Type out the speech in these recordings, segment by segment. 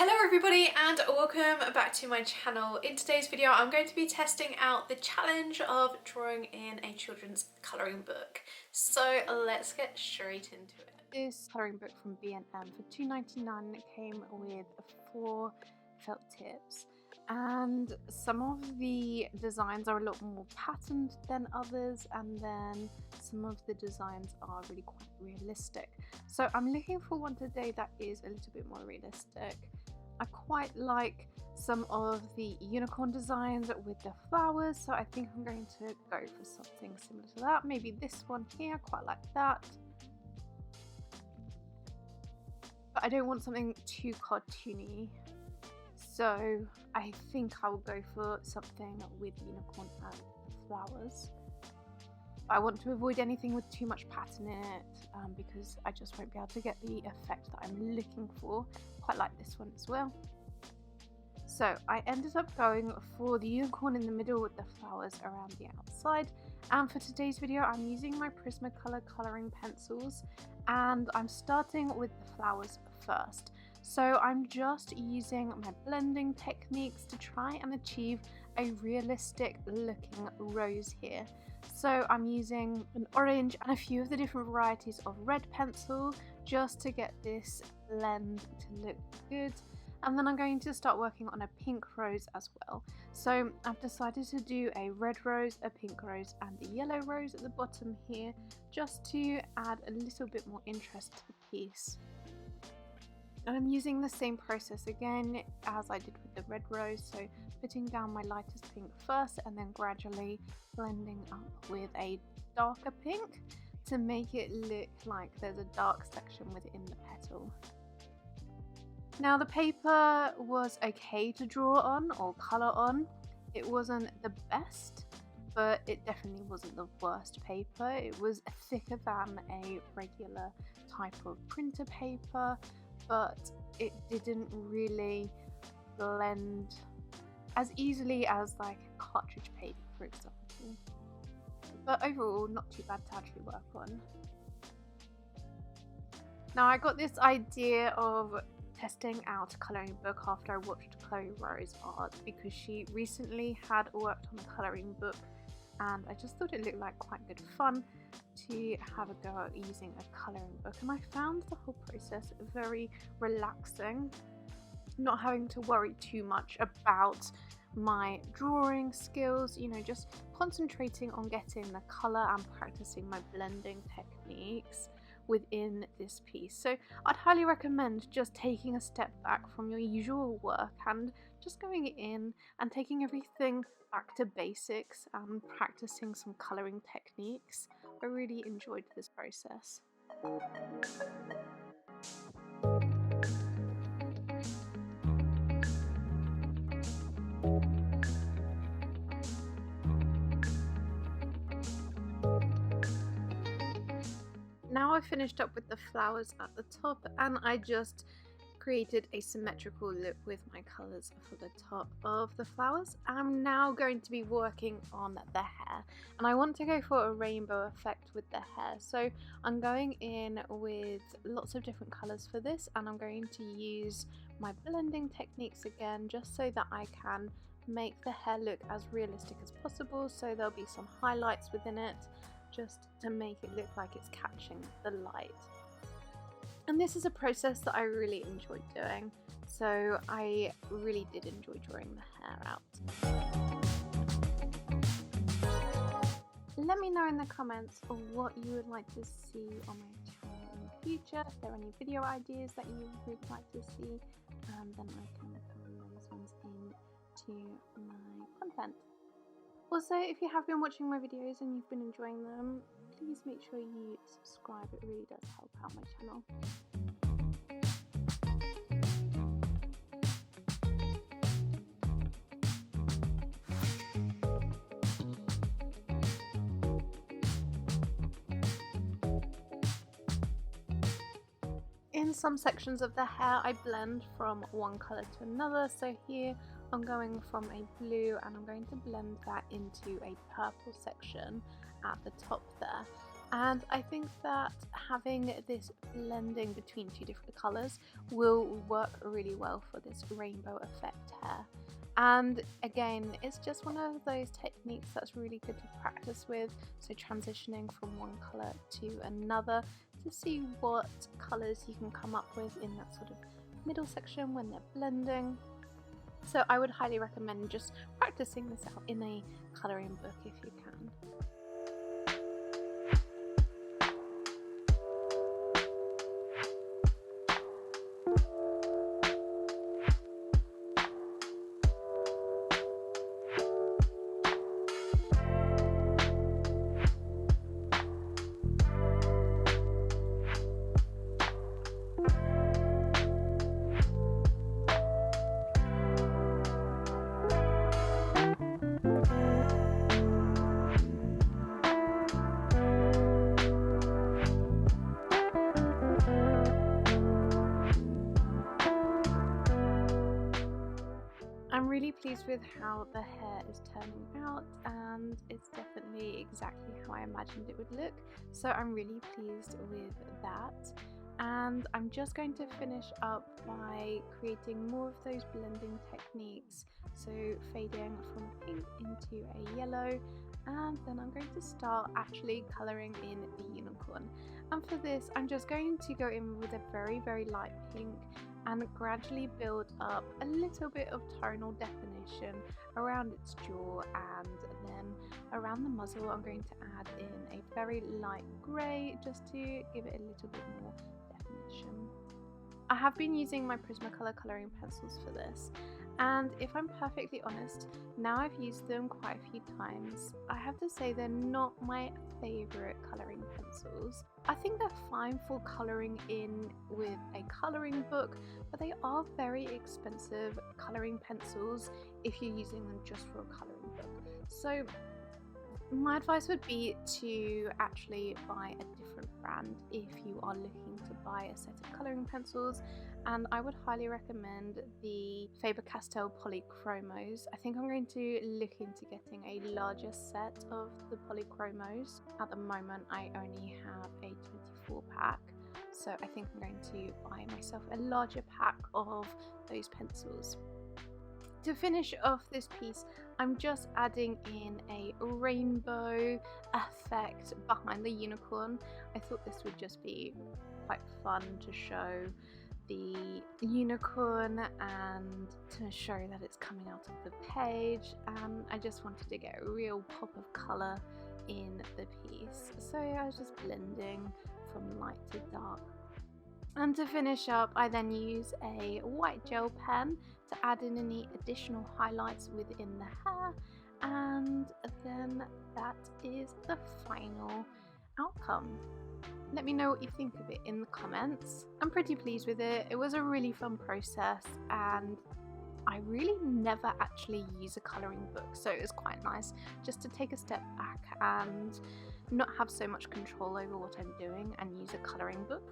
Hello everybody and welcome back to my channel. In today's video I'm going to be testing out the challenge of drawing in a children's colouring book. So let's get straight into it. This colouring book from B&M for £2.99 came with 4 felt tips, and some of the designs are a lot more patterned than others, and then some of the designs are really quite realistic. So I'm looking for one today that is a little bit more realistic. I quite like some of the unicorn designs with the flowers, so I think I'm going to go for something similar to that. Maybe this one here, quite like that. But I don't want something too cartoony, so I think I will go for something with unicorn and flowers. I want to avoid anything with too much pattern in it because I just won't be able to get the effect that I'm looking for. Quite like this one as well. So I ended up going for the unicorn in the middle with the flowers around the outside, and for today's video I'm using my Prismacolor colouring pencils, and I'm starting with the flowers first. So I'm just using my blending techniques to try and achieve a realistic looking rose here. So I'm using an orange and a few of the different varieties of red pencil just to get this blend to look good. And then I'm going to start working on a pink rose as well. So I've decided to do a red rose, a pink rose and a yellow rose at the bottom here, just to add a little bit more interest to the piece. And I'm using the same process again as I did with the red rose, so putting down my lightest pink first and then gradually blending up with a darker pink to make it look like there's a dark section within the petal. Now the paper was okay to draw on or colour on. It wasn't the best, but it definitely wasn't the worst paper. It was thicker than a regular type of printer paper, but it didn't really blend as easily as like cartridge paper, for example. But overall, not too bad to actually work on. Now I got this idea of testing out a colouring book after I watched Chloe Rose art, because she recently had worked on a colouring book and I just thought it looked like quite good fun to have a go at using a colouring book, and I found the whole process very relaxing, not having to worry too much about my drawing skills, you know, just concentrating on getting the colour and practicing my blending techniques within this piece. So I'd highly recommend just taking a step back from your usual work and just going in and taking everything back to basics and practicing some colouring techniques. I really enjoyed this process. Now I've finished up with the flowers at the top, and I just created a symmetrical look with my colours for the top of the flowers. I'm now going to be working on the hair, and I want to go for a rainbow effect with the hair. So I'm going in with lots of different colours for this, and I'm going to use my blending techniques again just so that I can make the hair look as realistic as possible. So there'll be some highlights within it, just to make it look like it's catching the light. And this is a process that I really enjoyed doing, so I really did enjoy drawing the hair out. Let me know in the comments of what you would like to see on my channel in the future. If there are any video ideas that you would like to see, then I can put those ones into my content. Also, if you have been watching my videos and you've been enjoying them, please make sure you subscribe. It really does help out my channel. In some sections of the hair I blend from one colour to another, so here I'm going from a blue and I'm going to blend that into a purple section at the top there. And I think that having this blending between two different colours will work really well for this rainbow effect hair. And again, it's just one of those techniques that's really good to practice with, so transitioning from one colour to another to see what colours you can come up with in that sort of middle section when they're blending. So I would highly recommend just practicing this out in a colouring book if you can. I'm really pleased with how the hair is turning out, and it's definitely exactly how I imagined it would look, so I'm really pleased with that. And I'm just going to finish up by creating more of those blending techniques, so fading from pink into a yellow, and then I'm going to start actually colouring in the unicorn. And for this I'm just going to go in with a very light pink and gradually build up a little bit of tonal definition around its jaw, and then around the muzzle I'm going to add in a very light grey just to give it a little bit more definition. I have been using my Prismacolor colouring pencils for this, and if I'm perfectly honest, now I've used them quite a few times, I have to say they're not my favourite colouring pencils. I think they're fine for colouring in with a colouring book, but they are very expensive colouring pencils if you're using them just for a colouring book. So my advice would be to actually buy a different brand if you are looking to buy a set of colouring pencils, and I would highly recommend the Faber-Castell Polychromos. I think I'm going to look into getting a larger set of the Polychromos. At the moment I only have a 24 pack, so I think I'm going to buy myself a larger pack of those pencils. To finish off this piece, I'm just adding in a rainbow effect behind the unicorn. I thought this would just be quite fun to show the unicorn and to show that it's coming out of the page, and I just wanted to get a real pop of colour in the piece. So I was just blending from light to dark. And to finish up, I then use a white gel pen to add in any additional highlights within the hair, and then that is the final outcome. Let me know what you think of it in the comments. I'm pretty pleased with it. It was a really fun process, and I really never actually use a colouring book, so it was quite nice just to take a step back and not have so much control over what I'm doing and use a colouring book.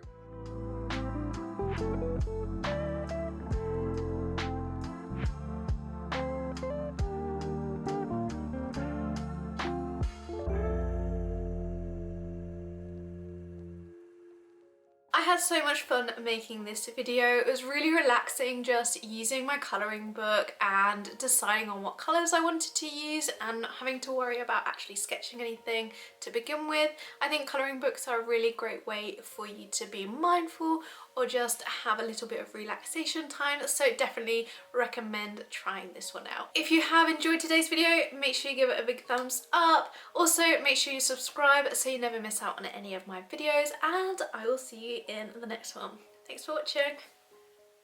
I had so much fun making this video. It was really relaxing just using my colouring book and deciding on what colours I wanted to use and not having to worry about actually sketching anything to begin with. I think colouring books are a really great way for you to be mindful or just have a little bit of relaxation time, so definitely recommend trying this one out. If you have enjoyed today's video, make sure you give it a big thumbs up. Also make sure you subscribe so you never miss out on any of my videos, and I will see you in the next one. Thanks for watching.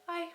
Bye.